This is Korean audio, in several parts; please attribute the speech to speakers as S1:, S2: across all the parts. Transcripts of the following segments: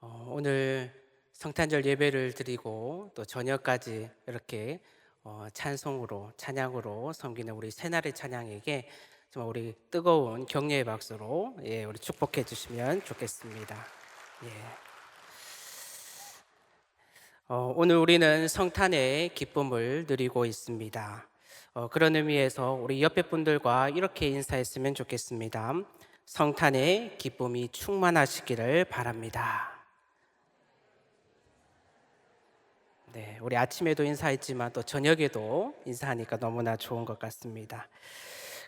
S1: 오늘 성탄절 예배를 드리고 또 저녁까지 이렇게 찬송으로 찬양으로 섬기는 우리 새날의 찬양에게 정말 우리 뜨거운 격려의 박수로 우리 축복해 주시면 좋겠습니다. 예. 오늘 우리는 성탄의 기쁨을 누리고 있습니다. 그런 의미에서 우리 옆에 분들과 이렇게 인사했으면 좋겠습니다. 성탄의 기쁨이 충만하시기를 바랍니다. 네, 우리 아침에도 인사했지만 또 저녁에도 인사하니까 너무나 좋은 것 같습니다.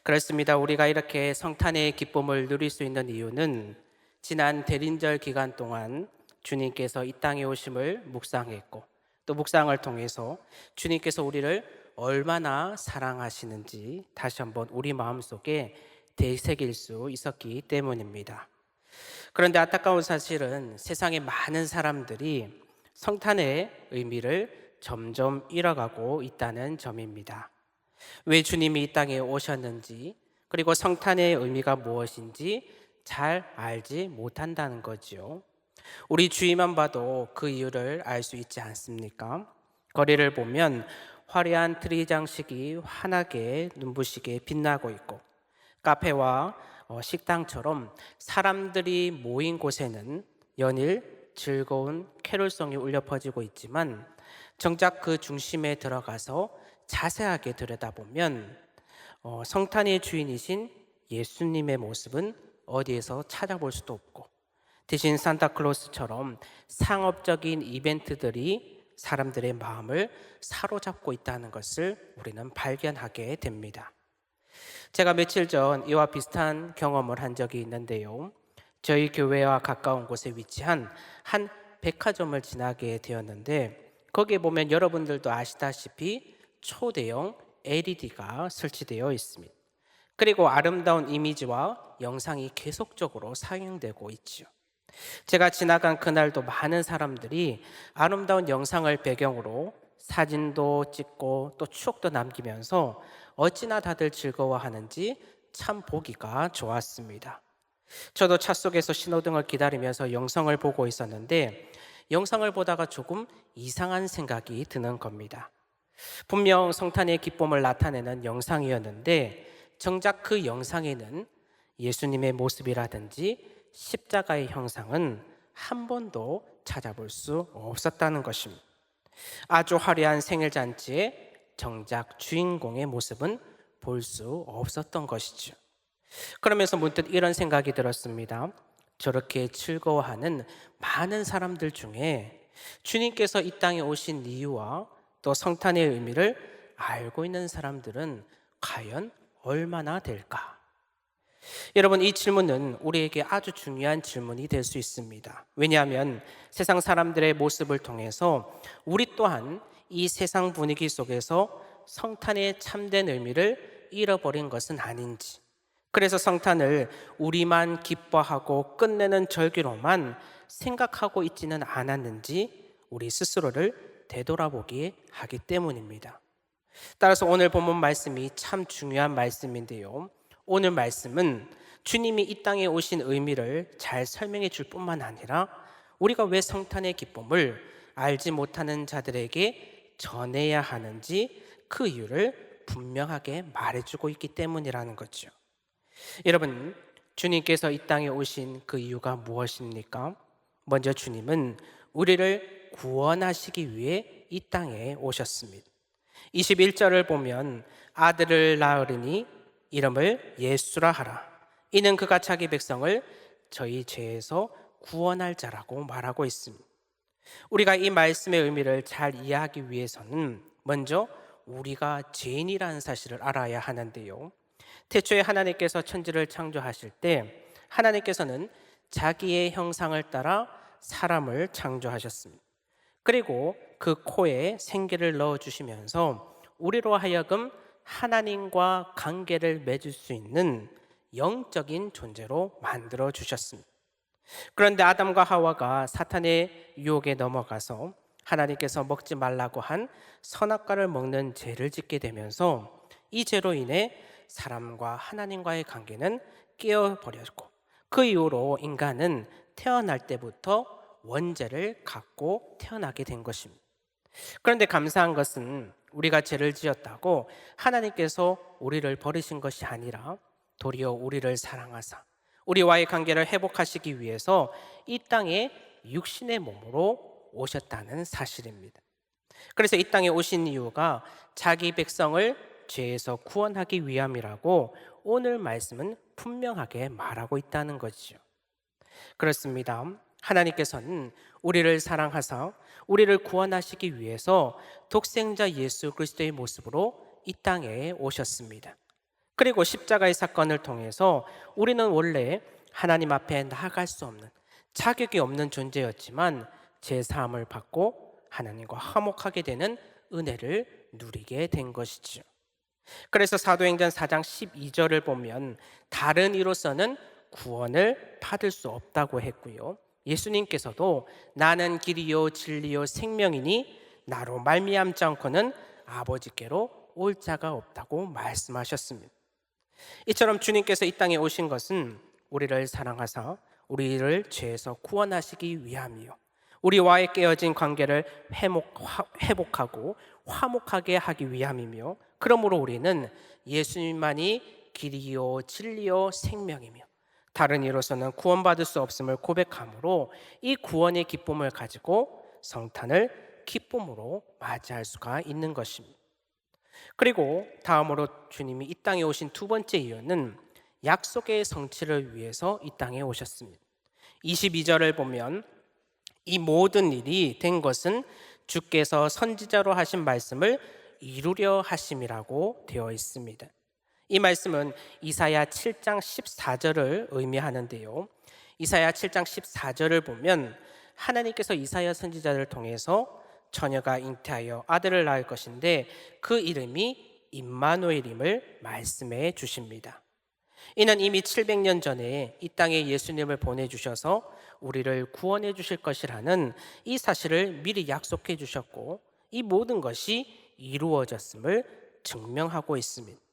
S1: 그렇습니다. 우리가 이렇게 성탄의 기쁨을 누릴 수 있는 이유는 지난 대린절 기간 동안 주님께서 이 땅에 오심을 묵상했고 또 묵상을 통해서 주님께서 우리를 얼마나 사랑하시는지 다시 한번 우리 마음속에 되새길 수 있었기 때문입니다. 그런데 안타까운 사실은 세상의 많은 사람들이 성탄의 의미를 점점 잃어가고 있다는 점입니다. 왜 주님이 이 땅에 오셨는지, 그리고 성탄의 의미가 무엇인지 잘 알지 못한다는 거지요. 우리 주위만 봐도 그 이유를 알 수 있지 않습니까? 거리를 보면 화려한 트리 장식이 환하게 눈부시게 빛나고 있고, 카페와 식당처럼 사람들이 모인 곳에는 연일 즐거운 캐롤송이 울려 퍼지고 있지만 정작 그 중심에 들어가서 자세하게 들여다보면 성탄의 주인이신 예수님의 모습은 어디에서 찾아볼 수도 없고, 대신 산타클로스처럼 상업적인 이벤트들이 사람들의 마음을 사로잡고 있다는 것을 우리는 발견하게 됩니다. 제가 며칠 전 이와 비슷한 경험을 한 적이 있는데요. 저희 교회와 가까운 곳에 위치한 한 백화점을 지나게 되었는데, 거기에 보면 여러분들도 아시다시피 초대형 LED가 설치되어 있습니다. 그리고 아름다운 이미지와 영상이 계속적으로 상영되고 있죠. 제가 지나간 그날도 많은 사람들이 아름다운 영상을 배경으로 사진도 찍고 또 추억도 남기면서 어찌나 다들 즐거워하는지 참 보기가 좋았습니다. 저도 차 속에서 신호등을 기다리면서 영상을 보고 있었는데 영상을 보다가 조금 이상한 생각이 드는 겁니다. 분명 성탄의 기쁨을 나타내는 영상이었는데 정작 그 영상에는 예수님의 모습이라든지 십자가의 형상은 한 번도 찾아볼 수 없었다는 것입니다. 아주 화려한 생일잔치에 정작 주인공의 모습은 볼 수 없었던 것이죠. 그러면서 문득 이런 생각이 들었습니다. 저렇게 즐거워하는 많은 사람들 중에 주님께서 이 땅에 오신 이유와 또 성탄의 의미를 알고 있는 사람들은 과연 얼마나 될까? 여러분, 이 질문은 우리에게 아주 중요한 질문이 될 수 있습니다. 왜냐하면 세상 사람들의 모습을 통해서 우리 또한 이 세상 분위기 속에서 성탄의 참된 의미를 잃어버린 것은 아닌지, 그래서 성탄을 우리만 기뻐하고 끝내는 절기로만 생각하고 있지는 않았는지 우리 스스로를 되돌아보게 하기 때문입니다. 따라서 오늘 본문 말씀이 참 중요한 말씀인데요. 오늘 말씀은 주님이 이 땅에 오신 의미를 잘 설명해 줄 뿐만 아니라 우리가 왜 성탄의 기쁨을 알지 못하는 자들에게 전해야 하는지 그 이유를 분명하게 말해주고 있기 때문이라는 거죠. 여러분, 주님께서 이 땅에 오신 그 이유가 무엇입니까? 먼저 주님은 우리를 구원하시기 위해 이 땅에 오셨습니다. 21절을 보면 아들을 낳으리니 이름을 예수라 하라. 이는 그가 자기 백성을 저희 죄에서 구원할 자라고 말하고 있습니다. 우리가 이 말씀의 의미를 잘 이해하기 위해서는 먼저 우리가 죄인이라는 사실을 알아야 하는데요. 태초에 하나님께서 천지를 창조하실 때 하나님께서는 자기의 형상을 따라 사람을 창조하셨습니다. 그리고 그 코에 생기를 넣어주시면서 우리로 하여금 하나님과 관계를 맺을 수 있는 영적인 존재로 만들어 주셨습니다. 그런데 아담과 하와가 사탄의 유혹에 넘어가서 하나님께서 먹지 말라고 한 선악과를 먹는 죄를 짓게 되면서 이 죄로 인해 사람과 하나님과의 관계는 깨어버렸고, 그 이후로 인간은 태어날 때부터 원죄를 갖고 태어나게 된 것입니다. 그런데 감사한 것은 우리가 죄를 지었다고 하나님께서 우리를 버리신 것이 아니라 도리어 우리를 사랑하사 우리와의 관계를 회복하시기 위해서 이 땅에 육신의 몸으로 오셨다는 사실입니다. 그래서 이 땅에 오신 이유가 자기 백성을 죄에서 구원하기 위함이라고 오늘 말씀은 분명하게 말하고 있다는 거지요. 그렇습니다. 하나님께서는 우리를 사랑하사 우리를 구원하시기 위해서 독생자 예수 그리스도의 모습으로 이 땅에 오셨습니다. 그리고 십자가의 사건을 통해서 우리는 원래 하나님 앞에 나아갈 수 없는 자격이 없는 존재였지만 제사함을 받고 하나님과 화목하게 되는 은혜를 누리게 된 것이죠. 그래서 사도행전 4장 12절을 보면 다른 이로서는 구원을 받을 수 없다고 했고요. 예수님께서도 나는 길이요 진리요 생명이니 나로 말미암지 않고는 아버지께로 올 자가 없다고 말씀하셨습니다. 이처럼 주님께서 이 땅에 오신 것은 우리를 사랑하사 우리를 죄에서 구원하시기 위함이요 우리와의 깨어진 관계를 회복하고 화목하게 하기 위함이며 그러므로 우리는 예수님만이 길이요 진리요 생명이며 다른 이로서는 구원받을 수 없음을 고백함으로 이 구원의 기쁨을 가지고 성탄을 기쁨으로 맞이할 수가 있는 것입니다. 그리고 다음으로 주님이 이 땅에 오신 두 번째 이유는 약속의 성취를 위해서 이 땅에 오셨습니다. 22절을 보면 이 모든 일이 된 것은 주께서 선지자로 하신 말씀을 이루려 하심이라고 되어 있습니다. 이 말씀은 이사야 7장 14절을 의미하는데요. 이사야 7장 14절을 보면 하나님께서 이사야 선지자를 통해서 처녀가 잉태하여 아들을 낳을 것인데 그 이름이 임마누엘임을 말씀해 주십니다. 이는 이미 700년 전에 이 땅에 예수님을 보내주셔서 우리를 구원해 주실 것이라는 이 사실을 미리 약속해 주셨고 이 모든 것이 이루어졌음을 증명하고 있습니다.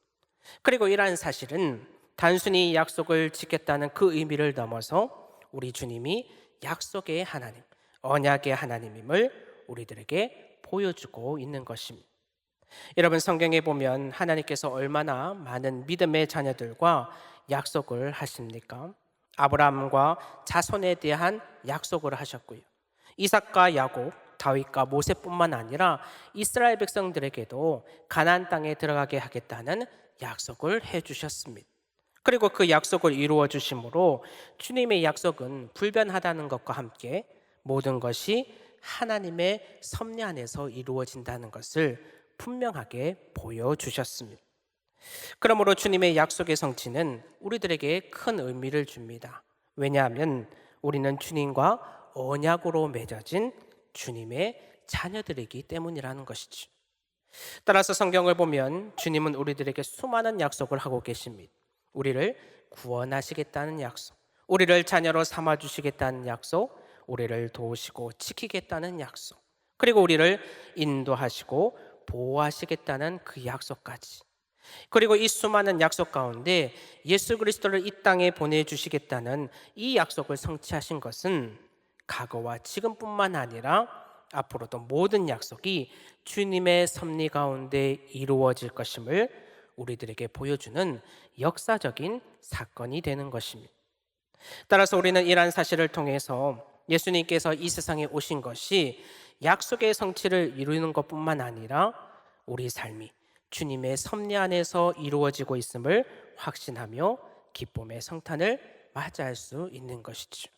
S1: 그리고 이러한 사실은 단순히 약속을 지켰다는 그 의미를 넘어서 우리 주님이 약속의 하나님, 언약의 하나님임을 우리들에게 보여주고 있는 것입니다. 여러분 성경에 보면 하나님께서 얼마나 많은 믿음의 자녀들과 약속을 하십니까? 아브라함과 자손에 대한 약속을 하셨고요. 이삭과 야곱, 다윗과 모세뿐만 아니라 이스라엘 백성들에게도 가나안 땅에 들어가게 하겠다는 약속을 해주셨습니다. 그리고 그 약속을 이루어 주심으로 주님의 약속은 불변하다는 것과 함께 모든 것이 하나님의 섭리 안에서 이루어진다는 것을 분명하게 보여주셨습니다. 그러므로 주님의 약속의 성취는 우리들에게 큰 의미를 줍니다. 왜냐하면 우리는 주님과 언약으로 맺어진 주님의 자녀들이기 때문이라는 것이죠. 따라서 성경을 보면 주님은 우리들에게 수많은 약속을 하고 계십니다. 우리를 구원하시겠다는 약속, 우리를 자녀로 삼아주시겠다는 약속, 우리를 도우시고 지키겠다는 약속, 그리고 우리를 인도하시고 보호하시겠다는 그 약속까지. 그리고 이 수많은 약속 가운데 예수 그리스도를 이 땅에 보내주시겠다는 이 약속을 성취하신 것은 과거와 지금뿐만 아니라 앞으로도 모든 약속이 주님의 섭리 가운데 이루어질 것임을 우리들에게 보여주는 역사적인 사건이 되는 것입니다. 따라서 우리는 이러한 사실을 통해서 예수님께서 이 세상에 오신 것이 약속의 성취를 이루는 것뿐만 아니라 우리 삶이 주님의 섭리 안에서 이루어지고 있음을 확신하며 기쁨의 성탄을 맞이할 수 있는 것이죠.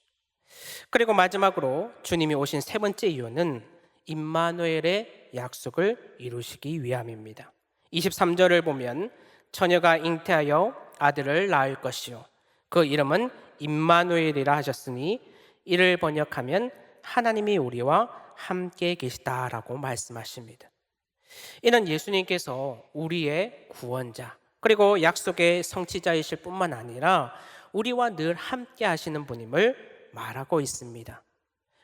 S1: 그리고 마지막으로 주님이 오신 세 번째 이유는 임마누엘의 약속을 이루시기 위함입니다. 23절을 보면 처녀가 잉태하여 아들을 낳을 것이요 그 이름은 임마누엘이라 하셨으니 이를 번역하면 하나님이 우리와 함께 계시다라고 말씀하십니다. 이는 예수님께서 우리의 구원자 그리고 약속의 성취자이실 뿐만 아니라 우리와 늘 함께 하시는 분임을 말하고 있습니다.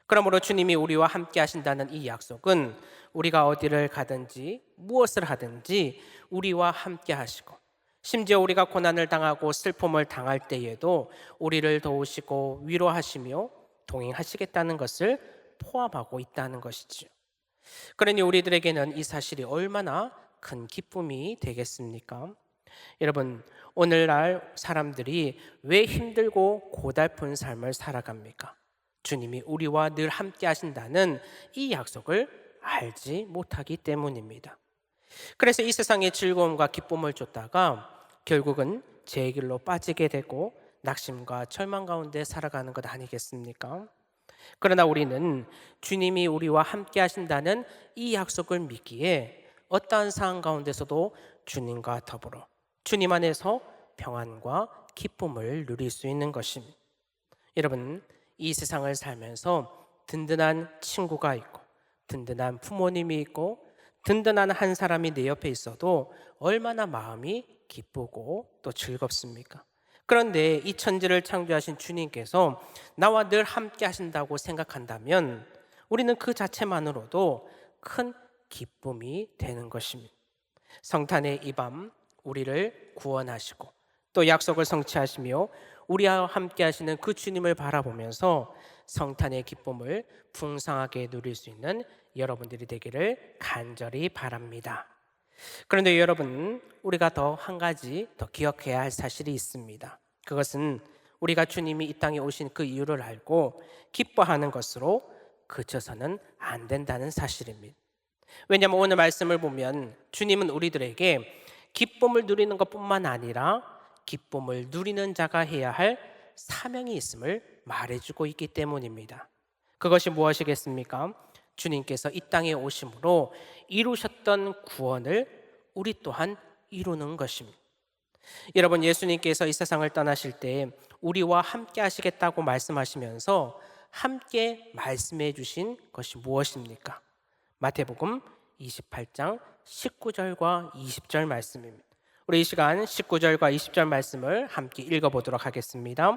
S1: 그러므로 주님이 우리와 함께 하신다는 이 약속은 우리가 어디를 가든지 무엇을 하든지 우리와 함께 하시고 심지어 우리가 고난을 당하고 슬픔을 당할 때에도 우리를 도우시고 위로하시며 동행하시겠다는 것을 포함하고 있다는 것이지요. 그러니 우리들에게는 이 사실이 얼마나 큰 기쁨이 되겠습니까? 여러분, 오늘날 사람들이 왜 힘들고 고달픈 삶을 살아갑니까? 주님이 우리와 늘 함께 하신다는 이 약속을 알지 못하기 때문입니다. 그래서 이 세상의 즐거움과 기쁨을 쫓다가 결국은 제 길로 빠지게 되고 낙심과 절망 가운데 살아가는 것 아니겠습니까? 그러나 우리는 주님이 우리와 함께 하신다는 이 약속을 믿기에 어떠한 상황 가운데서도 주님과 더불어 주님 안에서 평안과 기쁨을 누릴 수 있는 것입니다. 여러분, 이 세상을 살면서 든든한 친구가 있고 든든한 부모님이 있고 든든한 한 사람이 내 옆에 있어도 얼마나 마음이 기쁘고 또 즐겁습니까? 그런데 이 천지를 창조하신 주님께서 나와 늘 함께 하신다고 생각한다면 우리는 그 자체만으로도 큰 기쁨이 되는 것입니다. 성탄의 이 밤 우리를 구원하시고 또 약속을 성취하시며 우리와 함께 하시는 그 주님을 바라보면서 성탄의 기쁨을 풍성하게 누릴 수 있는 여러분들이 되기를 간절히 바랍니다. 그런데 여러분, 우리가 더 한 가지 더 기억해야 할 사실이 있습니다. 그것은 우리가 주님이 이 땅에 오신 그 이유를 알고 기뻐하는 것으로 그쳐서는 안 된다는 사실입니다. 왜냐하면 오늘 말씀을 보면 주님은 우리들에게 기쁨을 누리는 것뿐만 아니라 기쁨을 누리는 자가 해야 할 사명이 있음을 말해주고 있기 때문입니다. 그것이 무엇이겠습니까? 주님께서 이 땅에 오심으로 이루셨던 구원을 우리 또한 이루는 것입니다. 여러분, 예수님께서 이 세상을 떠나실 때 우리와 함께 하시겠다고 말씀하시면서 함께 말씀해 주신 것이 무엇입니까? 마태복음 28장 19절과 20절 말씀입니다. 우리 이 시간 19절과 20절 말씀을 함께 읽어보도록 하겠습니다.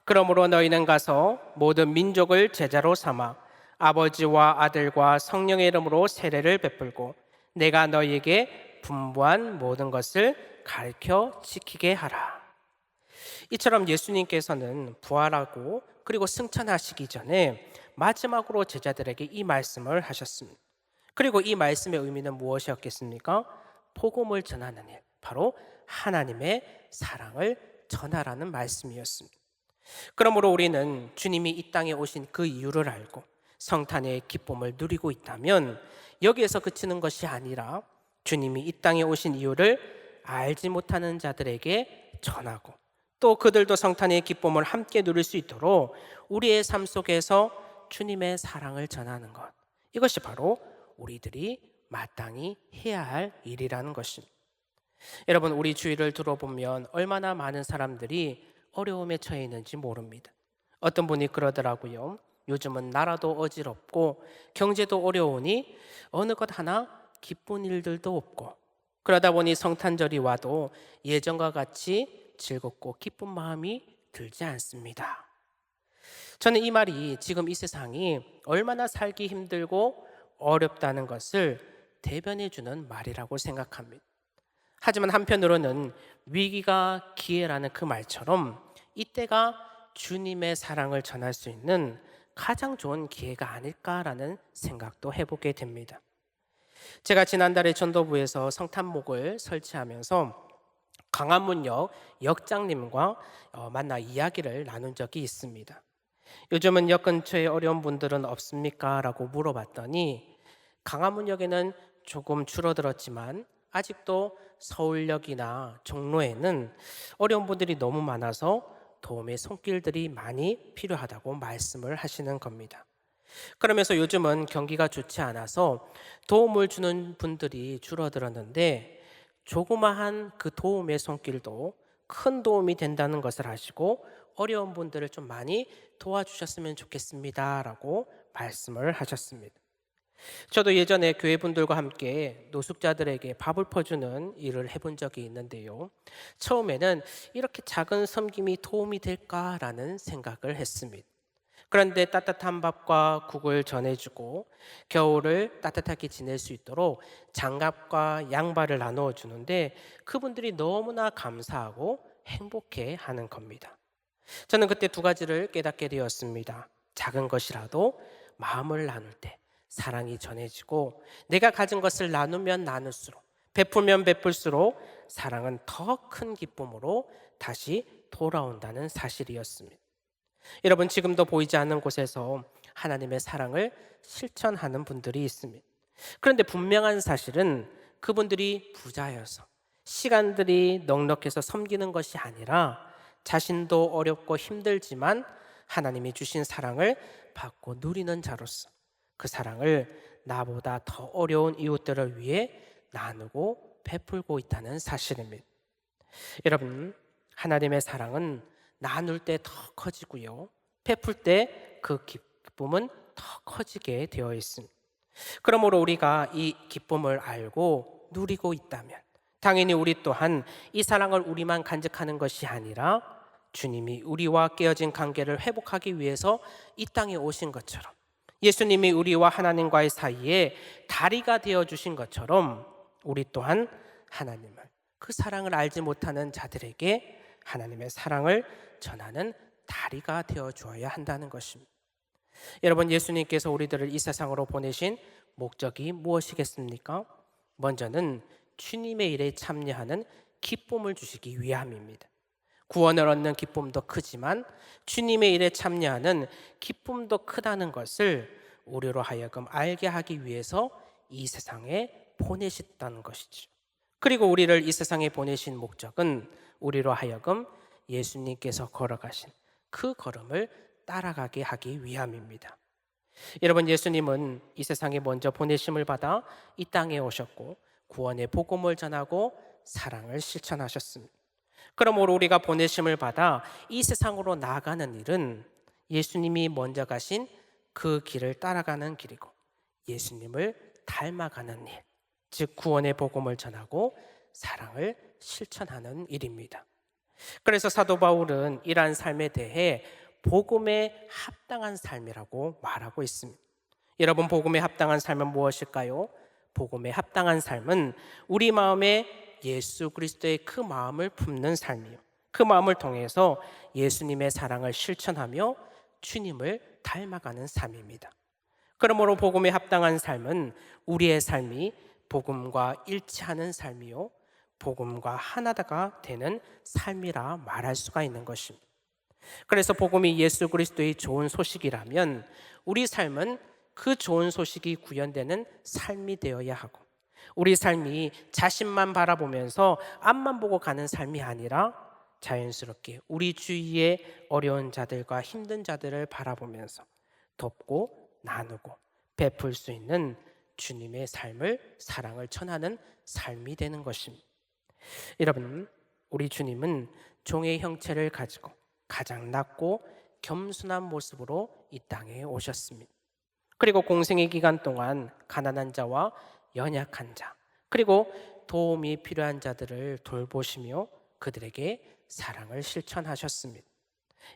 S1: 그러므로 너희는 가서 모든 민족을 제자로 삼아 아버지와 아들과 성령의 이름으로 세례를 베풀고 내가 너희에게 분부한 모든 것을 가르쳐 지키게 하라. 이처럼 예수님께서는 부활하고 그리고 승천하시기 전에 마지막으로 제자들에게 이 말씀을 하셨습니다. 그리고 이 말씀의 의미는 무엇이었겠습니까? 복음을 전하는 일, 바로 하나님의 사랑을 전하라는 말씀이었습니다. 그러므로 우리는 주님이 이 땅에 오신 그 이유를 알고 성탄의 기쁨을 누리고 있다면 여기에서 그치는 것이 아니라 주님이 이 땅에 오신 이유를 알지 못하는 자들에게 전하고 또 그들도 성탄의 기쁨을 함께 누릴 수 있도록 우리의 삶 속에서 주님의 사랑을 전하는 것, 이것이 바로 우리들이 마땅히 해야 할 일이라는 것입니다. 여러분, 우리 주위를 들어보면 얼마나 많은 사람들이 어려움에 처해 있는지 모릅니다. 어떤 분이 그러더라고요. 요즘은 나라도 어지럽고 경제도 어려우니 어느 것 하나 기쁜 일들도 없고 그러다 보니 성탄절이 와도 예전과 같이 즐겁고 기쁜 마음이 들지 않습니다. 저는 이 말이 지금 이 세상이 얼마나 살기 힘들고 어렵다는 것을 대변해 주는 말이라고 생각합니다. 하지만 한편으로는 위기가 기회라는 그 말처럼 이때가 주님의 사랑을 전할 수 있는 가장 좋은 기회가 아닐까라는 생각도 해보게 됩니다. 제가 지난달에 전도부에서 성탄목을 설치하면서 강화문역 역장님과 만나 이야기를 나눈 적이 있습니다. 요즘은 역 근처에 어려운 분들은 없습니까? 라고 물어봤더니 강화문역에는 조금 줄어들었지만 아직도 서울역이나 종로에는 어려운 분들이 너무 많아서 도움의 손길들이 많이 필요하다고 말씀을 하시는 겁니다. 그러면서 요즘은 경기가 좋지 않아서 도움을 주는 분들이 줄어들었는데 조그마한 그 도움의 손길도 큰 도움이 된다는 것을 아시고 어려운 분들을 좀 많이 도와주셨으면 좋겠습니다 라고 말씀을 하셨습니다. 저도 예전에 교회분들과 함께 노숙자들에게 밥을 퍼주는 일을 해본 적이 있는데요. 처음에는 이렇게 작은 섬김이 도움이 될까라는 생각을 했습니다. 그런데 따뜻한 밥과 국을 전해주고 겨울을 따뜻하게 지낼 수 있도록 장갑과 양발을 나누어 주는데 그분들이 너무나 감사하고 행복해 하는 겁니다. 저는 그때 두 가지를 깨닫게 되었습니다. 작은 것이라도 마음을 나눌 때 사랑이 전해지고, 내가 가진 것을 나누면 나눌수록, 베풀면 베풀수록 사랑은 더 큰 기쁨으로 다시 돌아온다는 사실이었습니다. 여러분, 지금도 보이지 않는 곳에서 하나님의 사랑을 실천하는 분들이 있습니다. 그런데 분명한 사실은 그분들이 부자여서, 시간들이 넉넉해서 섬기는 것이 아니라 자신도 어렵고 힘들지만 하나님이 주신 사랑을 받고 누리는 자로서 그 사랑을 나보다 더 어려운 이웃들을 위해 나누고 베풀고 있다는 사실입니다. 여러분, 하나님의 사랑은 나눌 때 더 커지고요, 베풀 때 그 기쁨은 더 커지게 되어 있습니다. 그러므로 우리가 이 기쁨을 알고 누리고 있다면 당연히 우리 또한 이 사랑을 우리만 간직하는 것이 아니라 주님이 우리와 깨어진 관계를 회복하기 위해서 이 땅에 오신 것처럼, 예수님이 우리와 하나님과의 사이에 다리가 되어주신 것처럼 우리 또한 하나님을, 그 사랑을 알지 못하는 자들에게 하나님의 사랑을 전하는 다리가 되어주어야 한다는 것입니다. 여러분, 예수님께서 우리들을 이 세상으로 보내신 목적이 무엇이겠습니까? 먼저는 주님의 일에 참여하는 기쁨을 주시기 위함입니다. 구원을 얻는 기쁨도 크지만 주님의 일에 참여하는 기쁨도 크다는 것을 우리로 하여금 알게 하기 위해서 이 세상에 보내셨다는 것이죠. 그리고 우리를 이 세상에 보내신 목적은 우리로 하여금 예수님께서 걸어가신 그 걸음을 따라가게 하기 위함입니다. 여러분, 예수님은 이 세상에 먼저 보내심을 받아 이 땅에 오셨고 구원의 복음을 전하고 사랑을 실천하셨습니다. 그러므로 우리가 보내심을 받아 이 세상으로 나아가는 일은 예수님이 먼저 가신 그 길을 따라가는 길이고 예수님을 닮아가는 일, 즉 구원의 복음을 전하고 사랑을 실천하는 일입니다. 그래서 사도 바울은 이러한 삶에 대해 복음에 합당한 삶이라고 말하고 있습니다. 여러분, 복음에 합당한 삶은 무엇일까요? 복음에 합당한 삶은 우리 마음에 예수 그리스도의 그 마음을 품는 삶이요, 그 마음을 통해서 예수님의 사랑을 실천하며 주님을 닮아가는 삶입니다. 그러므로 복음에 합당한 삶은 우리의 삶이 복음과 일치하는 삶이요, 복음과 하나가 되는 삶이라 말할 수가 있는 것입니다. 그래서 복음이 예수 그리스도의 좋은 소식이라면 우리 삶은 그 좋은 소식이 구현되는 삶이 되어야 하고, 우리 삶이 자신만 바라보면서 앞만 보고 가는 삶이 아니라 자연스럽게 우리 주위의 어려운 자들과 힘든 자들을 바라보면서 돕고 나누고 베풀 수 있는 주님의 삶을, 사랑을 전하는 삶이 되는 것입니다. 여러분, 우리 주님은 종의 형체를 가지고 가장 낮고 겸손한 모습으로 이 땅에 오셨습니다. 그리고 공생의 기간 동안 가난한 자와 연약한 자, 그리고 도움이 필요한 자들을 돌보시며 그들에게 사랑을 실천하셨습니다.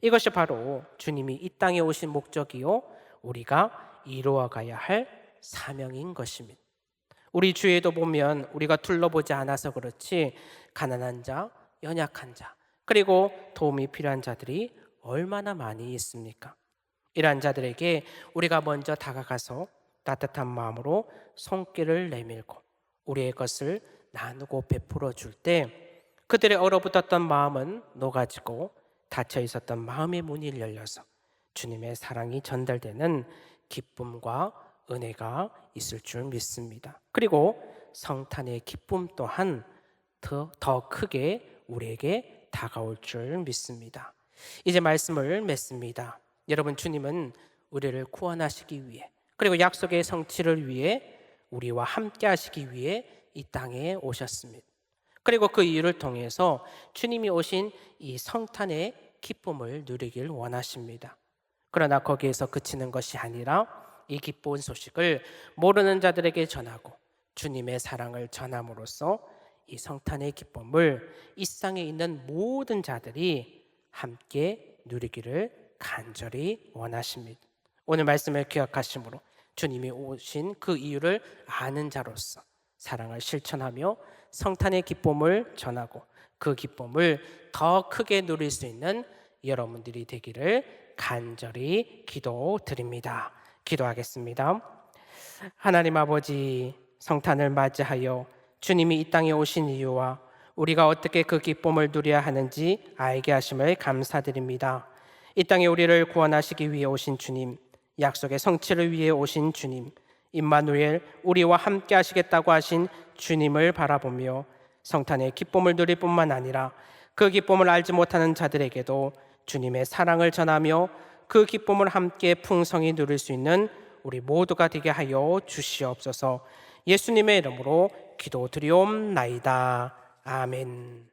S1: 이것이 바로 주님이 이 땅에 오신 목적이요, 우리가 이루어가야 할 사명인 것입니다. 우리 주위에도 보면 우리가 둘러보지 않아서 그렇지 가난한 자, 연약한 자, 그리고 도움이 필요한 자들이 얼마나 많이 있습니까? 이러한 자들에게 우리가 먼저 다가가서 따뜻한 마음으로 손길을 내밀고 우리의 것을 나누고 베풀어 줄 때 그들의 얼어붙었던 마음은 녹아지고 닫혀 있었던 마음의 문이 열려서 주님의 사랑이 전달되는 기쁨과 은혜가 있을 줄 믿습니다. 그리고 성탄의 기쁨 또한 더 크게 우리에게 다가올 줄 믿습니다. 이제 말씀을 맺습니다. 여러분, 주님은 우리를 구원하시기 위해, 그리고 약속의 성취를 위해 우리와 함께 하시기 위해 이 땅에 오셨습니다. 그리고 그 이유를 통해서 주님이 오신 이 성탄의 기쁨을 누리길 원하십니다. 그러나 거기에서 그치는 것이 아니라 이 기쁜 소식을 모르는 자들에게 전하고 주님의 사랑을 전함으로써 이 성탄의 기쁨을 이 땅에 있는 모든 자들이 함께 누리기를 간절히 원하십니다. 오늘 말씀을 기억하심으로 주님이 오신 그 이유를 아는 자로서 사랑을 실천하며 성탄의 기쁨을 전하고 그 기쁨을 더 크게 누릴 수 있는 여러분들이 되기를 간절히 기도드립니다. 기도하겠습니다. 하나님 아버지, 성탄을 맞이하여 주님이 이 땅에 오신 이유와 우리가 어떻게 그 기쁨을 누려야 하는지 알게 하심을 감사드립니다. 이 땅에 우리를 구원하시기 위해 오신 주님, 약속의 성취를 위해 오신 주님, 임마누엘, 우리와 함께 하시겠다고 하신 주님을 바라보며 성탄의 기쁨을 누릴 뿐만 아니라 그 기쁨을 알지 못하는 자들에게도 주님의 사랑을 전하며 그 기쁨을 함께 풍성히 누릴 수 있는 우리 모두가 되게 하여 주시옵소서. 예수님의 이름으로 기도드리옵나이다. 아멘.